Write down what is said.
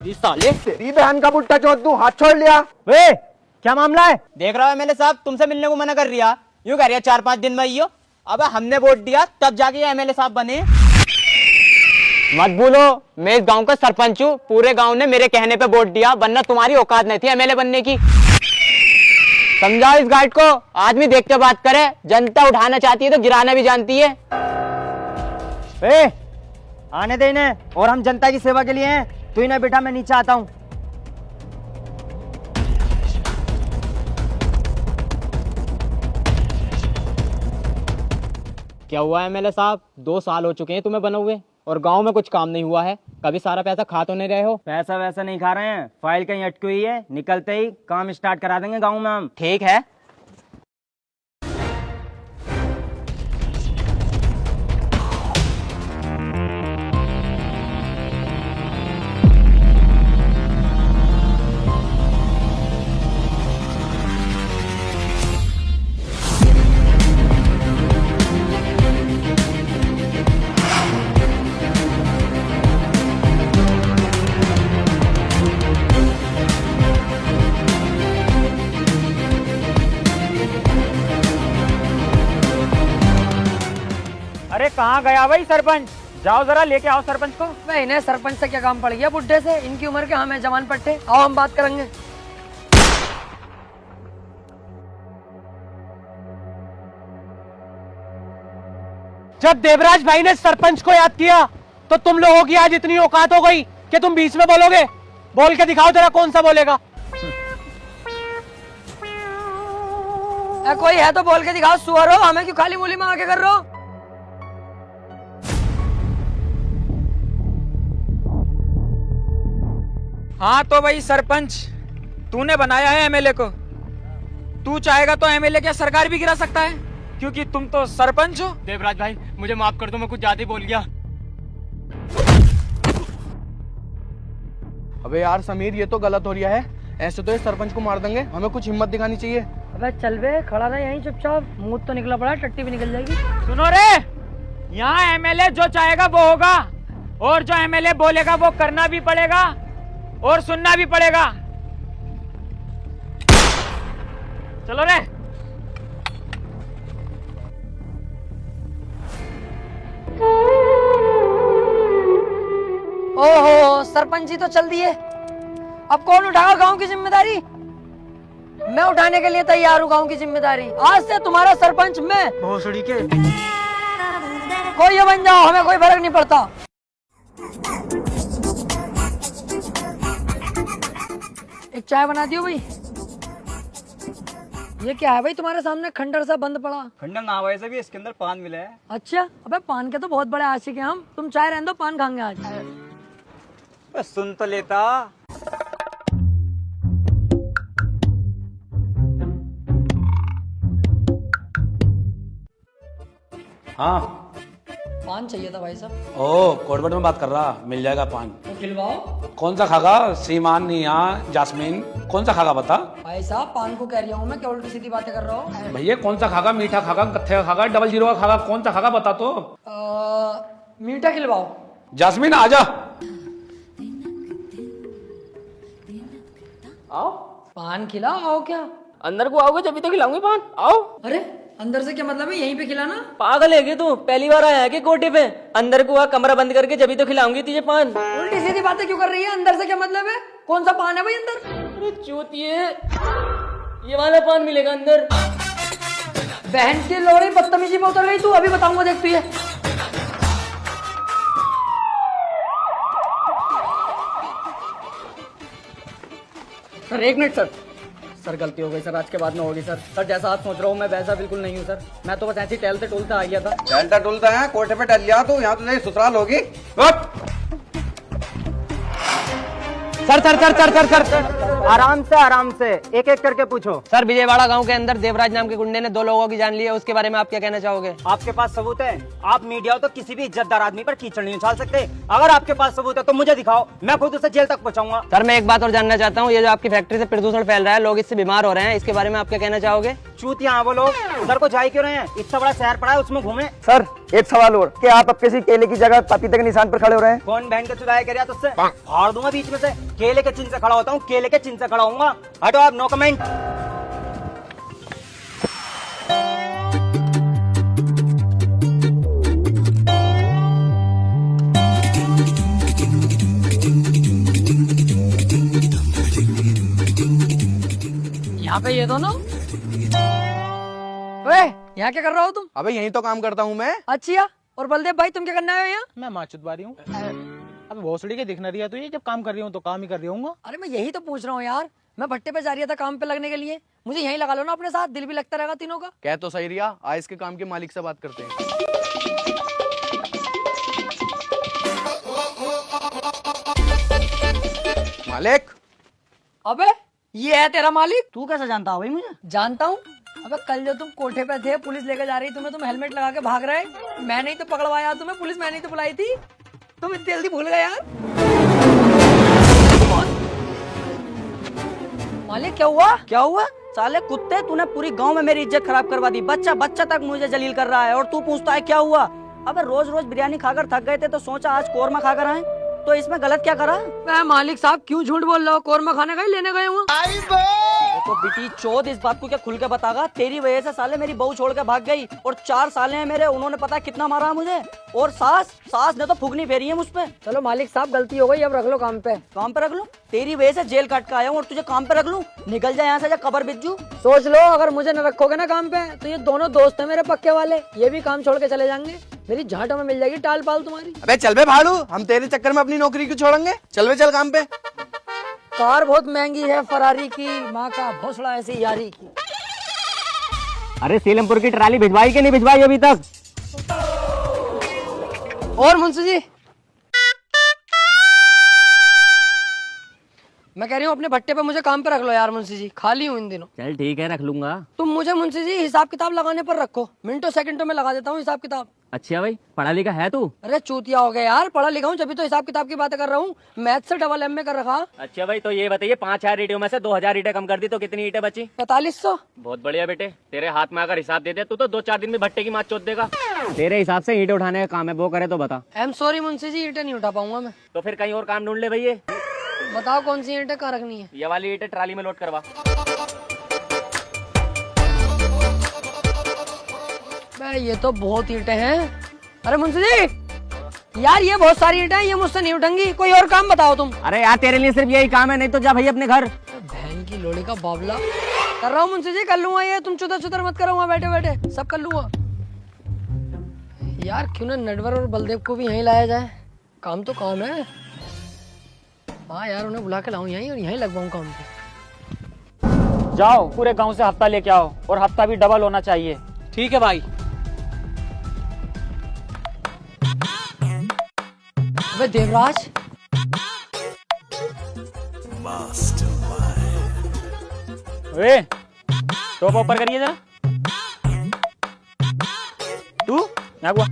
साले तेरी बहन का बुट्टा चौथ तू हाथ छोड़ लिया। वे क्या मामला है? देख रहा है एमएलए साहब तुमसे मिलने को मना कर रिया, यूं कह रही है 4-5 दिन में आइयो। अब हमने वोट दिया तब जाके एमएलए साहब बने। मत बोलो, मैं इस गांव का सरपंच हूँ, पूरे गांव ने मेरे कहने पे वोट दिया, वरना तुम्हारी औकात नहीं थी एमएलए बनने की। समझाओ इस गाइड को, आदमी देख के बात करे, जनता उठाना चाहती है तो गिराना भी जानती है। आने दे इन्हें, और हम जनता की सेवा के लिए हैं। तू इन्हें बेटा, मैं नीचे आता हूँ। क्या हुआ एमएलए साहब, 2 साल हो चुके हैं तुम्हें बने हुए और गांव में कुछ काम नहीं हुआ है। कभी सारा पैसा खा तो नहीं रहे हो? पैसा वैसा नहीं खा रहे हैं, फाइल कहीं अटकी हुई है, निकलते ही काम स्टार्ट करा देंगे गांव में हम। ठीक है। अरे कहाँ गया भाई सरपंच? जाओ जरा लेके आओ सरपंच को। मैं इन्हें सरपंच से क्या काम पड़ गया बुड्ढे से, इनकी उम्र के हमें जवान पट्टे। आओ हम बात करेंगे। जब देवराज भाई ने सरपंच को याद किया तो तुम लोगों की आज इतनी औकात हो गई कि तुम बीच में बोलोगे। बोल के दिखाओ जरा, कौन सा बोलेगा? कोई है तो बोल के दिखाओ। सुअर हो, हमें क्यों खाली मूली में आके कर रहे हो? हाँ तो भाई सरपंच, तूने बनाया है एमएलए को। तू चाहेगा तो एमएलए क्या सरकार भी गिरा सकता है, क्योंकि तुम तो सरपंच हो। देवराज भाई मुझे माफ कर दो, मैं कुछ ज्यादा ही बोल गया। अबे यार समीर, ये तो गलत हो रहा है। ऐसे तो ये सरपंच को मार देंगे, हमें कुछ हिम्मत दिखानी चाहिए। अबे चल बे, खड़ा रहा यहीं चुपचाप। मुंह तो निकला पड़ा, टट्टी भी निकल जाएगी। सुनो रे, यहाँ एमएलए जो चाहेगा वो होगा, और जो एमएलए बोलेगा वो करना भी पड़ेगा और सुनना भी पड़ेगा। चलो रे। ओहो, सरपंच जी तो चल दिए। अब कौन उठाएगा गांव की जिम्मेदारी? मैं उठाने के लिए तैयार हूँ गांव की जिम्मेदारी। आज से तुम्हारा सरपंच मैं। भोसड़ी के कोई ये बन जाओ, हमें कोई फर्क नहीं पड़ता। एक चाय बना दियो भाई। ये क्या है भाई तुम्हारे सामने, खंडर सा बंद पड़ा? खंडन ना वैसे भी इसके अंदर पान मिला है। अच्छा, अबे पान के तो बहुत बड़े आशिक हैं हम। तुम चाय रहने दो, पान खाएंगे आज। बस सुन तो लेता। हाँ। पान चाहिए था भाई साहब। ओ कोडवर्ड में बात कर रहा, मिल जाएगा पान। तो खिलवाओ। कौन सा खागा? श्रीमान, निया, जास्मीन, कौन सा खागा बता? भाई साहब पान को कह रही हूँ मैं, क्या उल्टी सीधी बातें कर रहा हूँ? भैया कौन सा खागा? मीठा खागा, कत्थे का खागा, 00 का खागा, कौन सा खागा बता तो। मीठा खिलवाओ। जास्मीन आजा। आओ पान खिलाओ। आओ क्या? अंदर को आओगे जब तो खिलाऊंगी पान। आओ। अरे अंदर से क्या मतलब है? यहीं पे खिलाना। पागल है क्या तू? पहली बार आया है कि कोटे पे? अंदर को आ, कमरा बंद करके जब तो खिलाऊंगी तुझे पान। उल्टी सीधी बातें क्यों कर रही है? अंदर से क्या मतलब है? कौन सा पान है भाई अंदर? अरे चूतिए, ये वाला पान मिलेगा अंदर। बहन की लोड़ी, बदतमीजी में उतर गई तू। अभी बताऊंगा, देख तू ये। सर 1 मिनट सर, गलती हो गई सर, आज के बाद में होगी सर। जैसा आप सोच रहा हूँ मैं वैसा बिल्कुल नहीं हूँ सर। मैं तो बस ऐसे ही टहलते टोलते आ गया था। टहलता टुलता है, कोठे पे टहल लिया तू, यहाँ तो तेरी ससुराल होगी। Sir sir sir sir sir sir आराम से एक एक करके पूछो। सर, विजयवाड़ा गांव के अंदर देवराज नाम के गुंडे ने 2 लोगों की जान ली है, उसके बारे में आप क्या कहना चाहोगे? आपके पास सबूत है? आप मीडिया हो तो किसी भी इज्जतदार आदमी पर कीचड़ नहीं उछाल सकते। अगर आपके पास सबूत है तो मुझे दिखाओ, मैं खुद उसे जेल तक पहुंचाऊंगा। सर, मैं एक बात और जानना चाहता हूँ, ये जो आपकी फैक्ट्री से प्रदूषण फैल रहा है, लोग इससे बीमार हो रहे हैं, इसके बारे में आप क्या कहना चाहोगे? चूतिया हैं वो लोग, उधर को जा ही क्यों रहे हैं? इतना बड़ा शहर पड़ा है, उसमें घूमे। सर, एक सवाल और, क्या आप अब किसी केले की जगह पपीते के निशान पर खड़े हो रहे हैं? कौन बहन के चुराया कर तुझसे? फाड़ दूंगा बीच में से। केले के चिन्ह से खड़ा होता हूँ, केले के चिन्ह से खड़ा होऊंगा। हटो आप, नो कमेंट। यहाँ पे ये दोनों, ओए यहाँ क्या कर रहा हो तुम? अबे यही तो काम करता हूँ मैं। अच्छा, और बलदेव भाई तुम क्या करने आए हो यहाँ? मैं माचुत बारी हूँ। अब भोसड़ी के दिखना रही है, तो ये जब काम कर रही हूँ तो काम ही कर रही हूँ। अरे मैं यही तो पूछ रहा हूँ यार, मैं भट्टे पे जा रही था काम पे लगने के लिए, मुझे यहीं लगा लो ना अपने साथ, दिल भी लगता रहेगा तीनों का। कह तो सही रिया, आज इसके काम के मालिक से बात करते हैं। मालिक। अबे ये है तेरा मालिक? तू कैसे जानता है भाई मुझे? जानता हूँ। अबे कल जो तुम कोठे पे थे, पुलिस लेकर जा रही तुम्हें, तुम हेलमेट लगा के भाग रहे, मैं नहीं तो पकड़वाया तुम्हें, पुलिस मैंने ही तो बुलाई थी, तुम इतनी जल्दी भूल गए यार। मालिक क्या हुआ? क्या हुआ? साले कुत्ते, तूने पूरी गांव में मेरी इज्जत खराब करवा दी। बच्चा बच्चा तक मुझे जलील कर रहा है और तू पूछता है क्या हुआ? अबे रोज रोज बिरयानी खाकर थक गए थे तो सोचा आज कोरमा खाकर आए, तो इसमें गलत क्या करा? मैं मालिक साहब क्यों झूठ बोल रहे हो? कोरमा खाने का ही लेने गए हुआ। तो बेटी चौथ इस बात को क्या खुल के बतागा? तेरी वजह से साले मेरी बहू छोड़ के भाग गई और 4 साले हैं मेरे, उन्होंने पता है कितना मारा मुझे। और सास ने तो फुगनी फेरी है मुझ पे। चलो मालिक साहब गलती हो गई, अब रख लो काम पे। काम पे रख लूं? तेरी वजह से जेल काट के आया हूँ और तुझे काम पे रख लूं? निकल जाए यहाँ से, जा कबर बिज्जू। सोच लो, अगर मुझे न रखोगे ना काम पे तो ये दोनों दोस्त हैं मेरे पक्के वाले, ये भी काम छोड़ के चले जाएंगे, मेरी झांटों में मिल जाएगी टाल पाल तुम्हारी। अबे चल बे भाड़ू, हम तेरे चक्कर में अपनी नौकरी क्यों छोड़ेंगे? चल बे, चल काम पे। कार बहुत महंगी है फरारी की, माँ का भोसड़ा ऐसी यारी की। अरे सीलमपुर की ट्राली भिजवाई कि नहीं भिजवाई अभी तक? और मुंशी जी, मैं कह रही हूँ अपने भट्टे पे मुझे काम पे रख लो यार मुंशी जी, खाली हूँ इन दिनों। चल ठीक है, रख लूंगा। तुम मुझे मुंशी जी हिसाब किताब लगाने पर रखो, मिनटों सेकंडों में लगा देता हूँ हिसाब किताब। अच्छा भाई, पढ़ा लिखा है तू? अरे चूतिया हो गया यार, पढ़ा लिखा हूँ जब तो हिसाब किताब की बातें कर रहा हूँ, मैथ से डबल M में कर रखा। अच्छा भाई, तो ये बताइए 5000 ईंटों में से 2000 ईंटें कम कर दी तो कितनी ईंटें बची? 4500। बहुत बढ़िया बेटे, तेरे हाथ में अगर हिसाब दे दे तू तो 2-4 दिन में भट्टे की मात चोद देगा। तेरे हिसाब से ईंटें उठाने का काम है, वो करे तो बता। I am sorry Munshi ji, ईंटें नहीं उठा पाऊंगा मैं। तो फिर कहीं और काम ढूंढ ले भैया। बताओ कौन सी ईंटें कहाँ रखनी है? ये वाली ईंटें ट्राली में लोड करवा। ये तो बहुत ईंटें हैं। अरे मुंशी जी यार, ये बहुत सारी ईंटें हैं, ये मुझसे नहीं उठेंगी, कोई और काम बताओ तुम। अरे यार, तेरे लिए सिर्फ यही काम है, नहीं तो जा भाई अपने घर। बहन की लोड़ी का बाबला। कर रहा हूँ मुंशी जी, कर लूंगा ये, तुम चुतर चुतर मत करो, वहाँ बैठे बैठे सब कर लूंगा। यार क्यों ना नटवर और बलदेव को भी यहीं लाया जाए, काम तो काम है। हाँ यार, उन्हें बुला के लाऊं यहीं और यहीं लगवाऊं काम पे। जाओ पूरे गांव से हफ्ता लेके आओ, और हफ्ता भी डबल होना चाहिए। ठीक है भाई। अबे देवराज, ओए टॉप ऊपर करिए जरा। तू क्या हुआ?